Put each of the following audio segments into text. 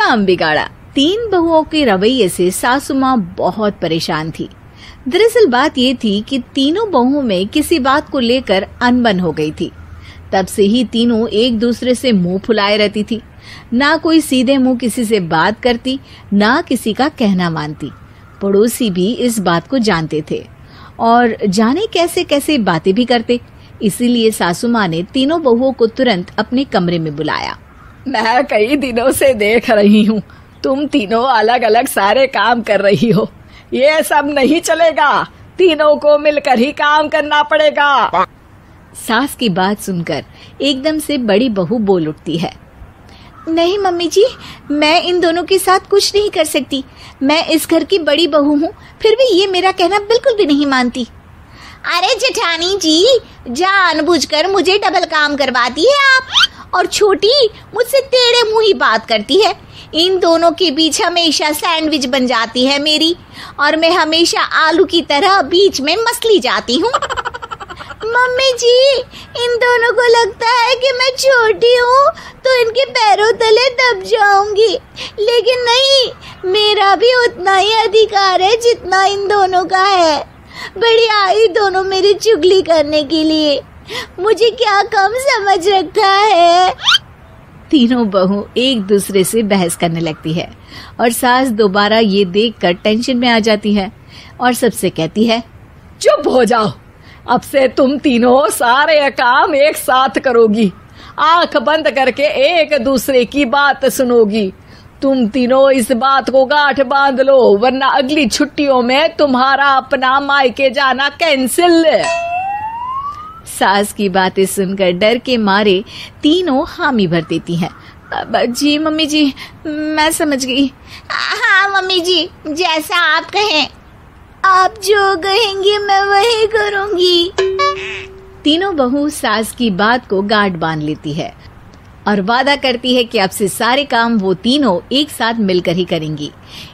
काम बिगाड़ा। 3 बहुओं के रवैये से सासू माँ बहुत परेशान थी। दरअसल बात ये थी कि तीनों बहुओं में किसी बात को लेकर अनबन हो गई थी। तब से ही तीनों एक दूसरे से मुंह फुलाए रहती थी। ना कोई सीधे मुंह किसी से बात करती, ना किसी का कहना मानती। पड़ोसी भी इस बात को जानते थे और जाने कैसे कैसे बातें भी करते। इसीलिए सासू माँ ने तीनों बहुओं को तुरंत अपने कमरे में बुलाया। मैं कई दिनों से देख रही हूँ, तुम तीनों अलग अलग सारे काम कर रही हो। ये सब नहीं चलेगा, तीनों को मिलकर ही काम करना पड़ेगा। सास की बात सुनकर एकदम से बड़ी बहू बोल उठती है। नहीं मम्मी जी, मैं इन दोनों के साथ कुछ नहीं कर सकती। मैं इस घर की बड़ी बहू हूँ, फिर भी ये मेरा कहना बिल्कुल भी नहीं मानती। अरे जेठानी जी, जानबूझकर मुझे डबल काम करवाती है आप। और छोटी मुझसे टेढ़े मुंह ही बात करती है। इन दोनों के बीच हमेशा सैंडविच बन जाती है मेरी, और मैं हमेशा आलू की तरह बीच में मसली जाती हूँ। मम्मी जी, इन दोनों को लगता है कि मैं छोटी हूँ तो इनके पैरों तले दब जाऊंगी, लेकिन नहीं, मेरा भी उतना ही अधिकार है जितना इन दोनों का है। बड़ी आई दोनों मेरी चुगली करने के लिए, मुझे क्या कम समझ रखा है। तीनों बहू एक दूसरे से बहस करने लगती है और सास दोबारा ये देखकर टेंशन में आ जाती है और सबसे कहती है, चुप हो जाओ, अब से तुम तीनों सारे काम एक साथ करोगी। आंख बंद करके एक दूसरे की बात सुनोगी। तुम तीनों इस बात को गांठ बांध लो, वरना अगली छुट्टियों में तुम्हारा अपना मायके जाना कैंसिल। सास की बातें सुनकर डर के मारे तीनों हामी भर देती हैं। जी मम्मी जी, मैं समझ गई। हाँ मम्मी जी, जैसा आप कहें। आप जो कहेंगी मैं वही करूंगी। तीनों बहू सास की बात को गांठ बांध लेती है और वादा करती है कि अब से सारे काम वो तीनों एक साथ मिलकर ही करेंगी।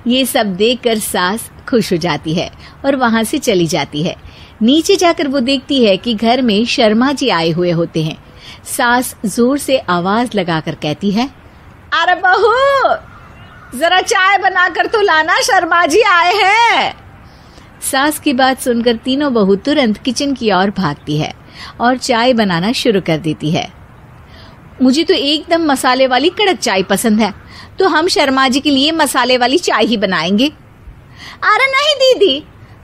ये सब देखकर सास खुश हो जाती है और वहाँ से चली जाती है। नीचे जाकर वो देखती है कि घर में शर्मा जी आए हुए होते हैं। सास जोर से आवाज लगाकर कहती है, अरे बहू, जरा चाय बनाकर तो लाना, शर्मा जी आए हैं। सास की बात सुनकर तीनों बहू तुरंत किचन की ओर भागती है और चाय बनाना शुरू कर देती है। मुझे तो एकदम मसाले वाली कड़क चाय पसंद है, तो हम शर्मा जी के लिए मसाले वाली चाय ही बनाएंगे। अरे नहीं दीदी,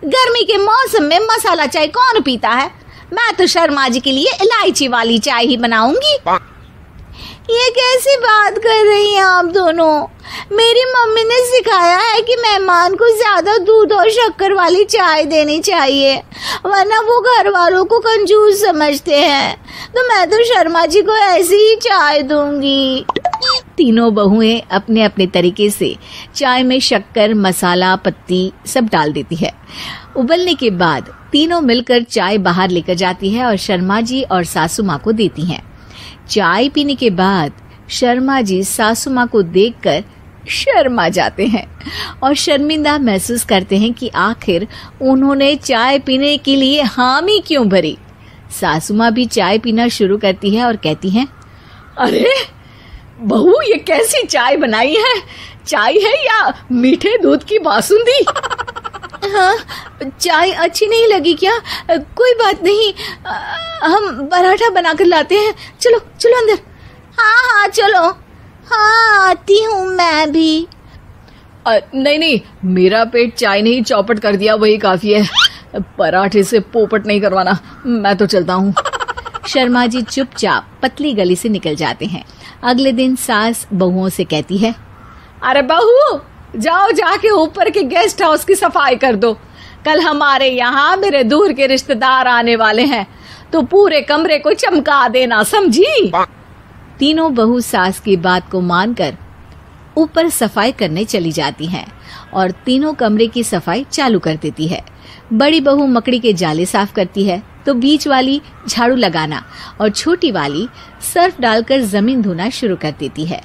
गर्मी के मौसम में मसाला चाय कौन पीता है? मैं तो शर्मा जी के लिए इलायची वाली चाय ही बनाऊंगी। ये कैसी बात कर रही हैं आप दोनों? मेरी मम्मी ने सिखाया है कि मेहमान को ज्यादा दूध और शक्कर वाली चाय देनी चाहिए, वरना वो घर वालों को कंजूस समझते हैं। तो मैं तो शर्मा जी को ऐसी ही चाय दूंगी। तीनों बहुएं अपने अपने तरीके से चाय में शक्कर, मसाला, पत्ती सब डाल देती है। उबलने के बाद तीनों मिलकर चाय बाहर लेकर जाती है और शर्मा जी और सासू माँ को देती हैं। चाय पीने के बाद शर्मा जी सासू माँ को देखकर शर्मा जाते हैं और शर्मिंदा महसूस करते हैं कि आखिर उन्होंने चाय पीने के लिए हामी क्यों भरी। सासू माँ भी चाय पीना शुरू करती है और कहती हैं, अरे बहू, ये कैसी चाय बनाई है? चाय है या मीठे दूध की बासुंदी? हाँ, चाय अच्छी नहीं लगी क्या? कोई बात नहीं, हम पराठा बनाकर लाते हैं। चलो चलो अंदर। हाँ चलो। हाँ, आती हूँ मैं भी। नहीं नहीं, मेरा पेट चाय ने ही चौपट कर दिया, वही काफी है। पराठे से पोपट नहीं करवाना, मैं तो चलता हूँ। शर्मा जी चुपचाप पतली गली से निकल जाते हैं। अगले दिन सास बहुओं से कहती है, अरे बहू, जाओ जाके ऊपर के गेस्ट हाउस की सफाई कर दो। कल हमारे यहाँ मेरे दूर के रिश्तेदार आने वाले हैं, तो पूरे कमरे को चमका देना, समझी? तीनों बहू सास की बात को मानकर ऊपर सफाई करने चली जाती हैं और तीनों कमरे की सफाई चालू कर देती है। बड़ी बहू मकड़ी के जाले साफ करती है, तो बीच वाली झाड़ू लगाना और छोटी वाली सर्फ डालकर जमीन धोना शुरू कर देती है।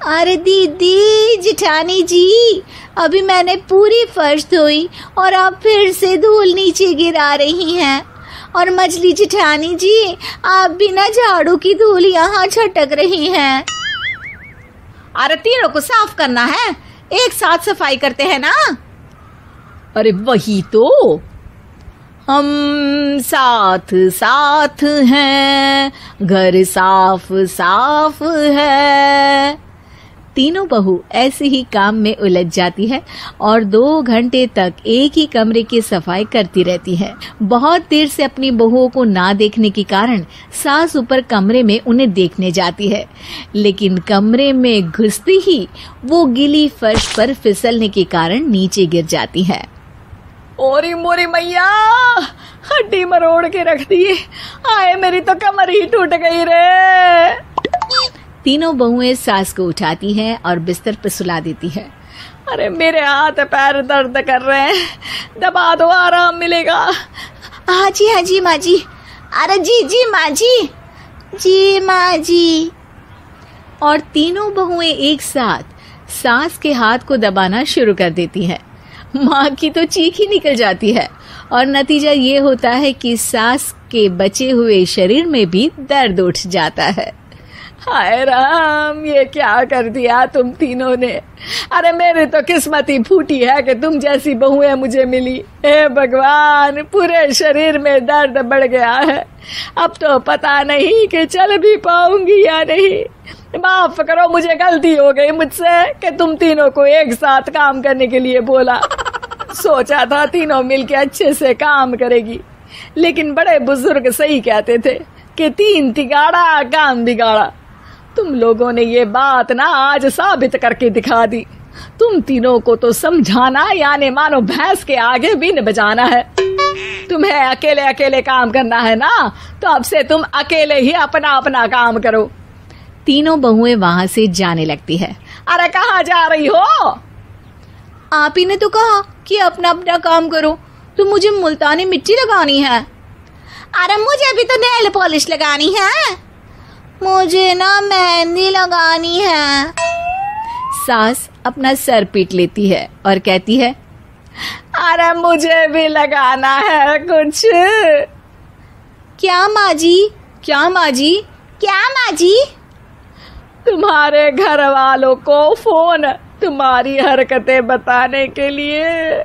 अरे दीदी, जेठानी जी, अभी मैंने पूरी फर्श धोई और आप फिर से धूल नीचे गिरा रही हैं। और मछली जेठानी जी, आप बिना झाड़ू की धूल यहाँ छटक रही हैं। अरे तीनों को साफ करना है, एक साथ सफाई करते हैं ना। अरे वही तो, हम साथ साथ हैं, घर साफ साफ है। तीनों बहू ऐसे ही काम में उलझ जाती है और 2 घंटे तक एक ही कमरे की सफाई करती रहती है। बहुत देर से अपनी बहुओं को ना देखने के कारण सास ऊपर कमरे में उन्हें देखने जाती है, लेकिन कमरे में घुसती ही वो गीली फर्श पर फिसलने के कारण नीचे गिर जाती है। ओरी मोरी मैया, हड्डी मरोड़ के रख दी, आए मेरी तो कमर ही टूट गई रे। तीनों बहुएं सास को उठाती हैं और बिस्तर पर सुला देती है। अरे मेरे हाथ पैर दर्द कर रहे हैं, दबा दो, आराम मिलेगा। हाँ जी माँ जी। अरे जी माँ जी, जी माँ जी। और तीनों बहुएं एक साथ सास के हाथ को दबाना शुरू कर देती हैं। माँ की तो चीख ही निकल जाती है और नतीजा ये होता है कि सास के बचे हुए शरीर में भी दर्द उठ जाता है। हाय राम, ये क्या कर दिया तुम तीनों ने। अरे मेरी तो किस्मत ही फूटी है कि तुम जैसी बहुएं मुझे मिली। हे भगवान, पूरे शरीर में दर्द बढ़ गया है, अब तो पता नहीं कि चल भी पाऊंगी या नहीं। माफ करो, मुझे गलती हो गई मुझसे कि तुम तीनों को एक साथ काम करने के लिए बोला। सोचा था तीनों मिलके अच्छे से काम करेगी, लेकिन बड़े बुजुर्ग सही कहते थे कि 3 तिगाड़ा काम बिगाड़ा। तुम लोगों ने ये बात ना आज साबित करके दिखा दी। तुम तीनों को तो समझाना यानी मानो भैंस के आगे बीन बजाना है। तुम्हें अकेले अकेले काम करना है ना, तो अब से तुम अकेले ही अपना अपना काम करो। तीनों बहुएं वहां से जाने लगती है। अरे कहाँ जा रही हो? आप ही ने तो कहा कि अपना अपना काम करो, तो मुझे मुल्तानी मिट्टी लगानी है। अरे मुझे भी तो नेल पॉलिश लगानी है, मुझे ना मेहंदी लगानी है। सास अपना सर पीट लेती है और कहती है, अरे मुझे भी लगाना है कुछ। क्या माँ जी? क्या माँ जी? क्या माँ जी? तुम्हारे घर वालों को फोन तुम्हारी हरकतें बताने के लिए।